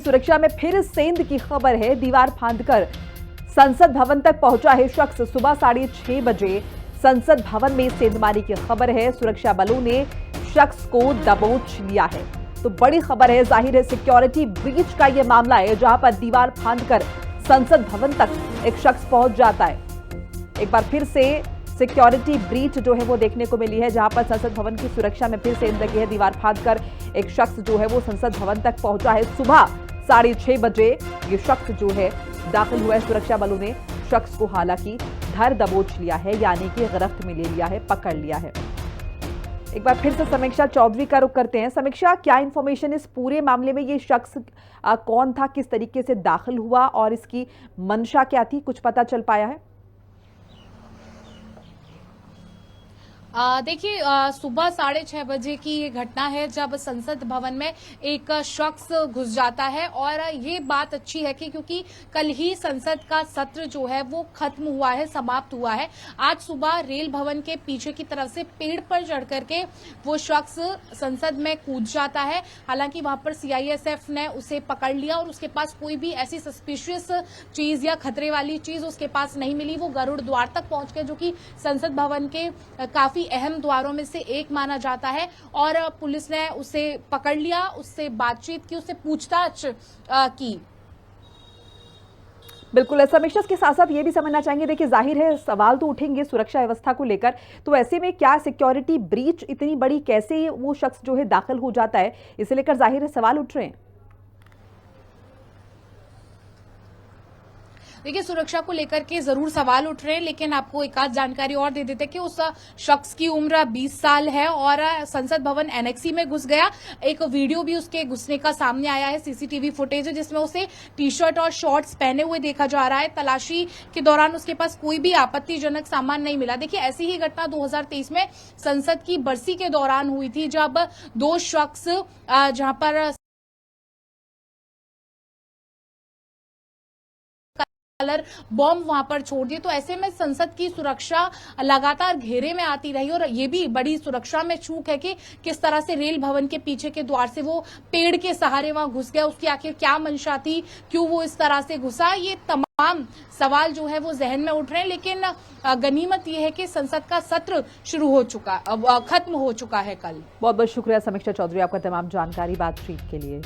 सुरक्षा में फिर सेंध की खबर है। दीवार फांदकर संसद भवन तक पहुंचा है शख्स। सुबह 6:30 बजे संसद भवन में सेंधमारी की खबर है। सुरक्षा बलों ने शख्स को दबोच लिया है। तो बड़ी खबर है, जाहिर है सिक्योरिटी ब्रीच का यह मामला है, जहां पर दीवार फांदकर संसद भवन तक एक शख्स पहुंच जाता है। एक बार फिर से सिक्योरिटी ब्रीच जो है वो देखने को मिली है, जहां पर संसद भवन की सुरक्षा में फिर सेंध लगी है। दीवार फांदकर एक शख्स जो है वो संसद भवन तक पहुंचा है। सुबह 6:30 बजे ये शख्स जो है दाखिल हुआ है। सुरक्षा बलों ने शख्स को हालांकि धर दबोच लिया है, यानी कि गिरफ्त में ले लिया है, पकड़ लिया है। एक बार फिर से समीक्षा चौधरी का रुख करते हैं। समीक्षा, क्या इंफॉर्मेशन इस पूरे मामले में? ये शख्स कौन था, किस तरीके से दाखिल हुआ और इसकी मंशा क्या थी, कुछ पता चल पाया है? देखिए, सुबह 6:30 बजे की ये घटना है, जब संसद भवन में एक शख्स घुस जाता है। और ये बात अच्छी है कि क्योंकि कल ही संसद का सत्र जो है वो खत्म हुआ है, समाप्त हुआ है। आज सुबह रेल भवन के पीछे की तरफ से पेड़ पर चढ़ करके वो शख्स संसद में कूद जाता है। हालांकि वहां पर सीआईएसएफ ने उसे पकड़ लिया और उसके पास कोई भी ऐसी सस्पिशियस चीज या खतरे वाली चीज उसके पास नहीं मिली। वो गरुड़ द्वार तक पहुंच गए, जो कि संसद भवन के काफी अहम द्वारों में से एक माना जाता है। और पुलिस ने उसे पकड़ लिया, उससे बातचीत की, उससे पूछताछ की। बिल्कुल, समीक्षा के साथ साथ ये भी समझना चाहेंगे, देखिए जाहिर है सवाल तो उठेंगे सुरक्षा व्यवस्था को लेकर, तो ऐसे में क्या सिक्योरिटी ब्रीच इतनी बड़ी, कैसे वो शख्स जो है दाखिल हो जाता है, इसे लेकर जाहिर है सवाल उठ रहे हैं। देखिए, सुरक्षा को लेकर के जरूर सवाल उठ रहे हैं, लेकिन आपको एक आध जानकारी और दे देते हैं कि उस शख्स की उम्र 20 साल है और संसद भवन एनेक्सी में घुस गया। एक वीडियो भी उसके घुसने का सामने आया है, सीसीटीवी फुटेज है, जिसमें उसे टी शर्ट और शॉर्ट्स पहने हुए देखा जा रहा है। तलाशी के दौरान उसके पास कोई भी आपत्तिजनक सामान नहीं मिला। देखिए, ऐसी ही घटना 2023 में संसद की बरसी के दौरान हुई थी, जब दो शख्स जहां पर कलर बॉम्ब वहां पर छोड़ दिए। तो ऐसे में संसद की सुरक्षा लगातार घेरे में आती रही और ये भी बड़ी सुरक्षा में चूक है कि किस तरह से रेल भवन के पीछे के द्वार से वो पेड़ के सहारे वहां घुस गया। उसकी आखिर क्या मंशा थी, क्यों वो इस तरह से घुसा, ये तमाम सवाल जो है वो जहन में उठ रहे हैं। लेकिन गनीमत ये है कि संसद का सत्र शुरू हो चुका, खत्म हो चुका है कल। बहुत बहुत शुक्रिया समीक्षा चौधरी, आपका तमाम जानकारी बातचीत के लिए।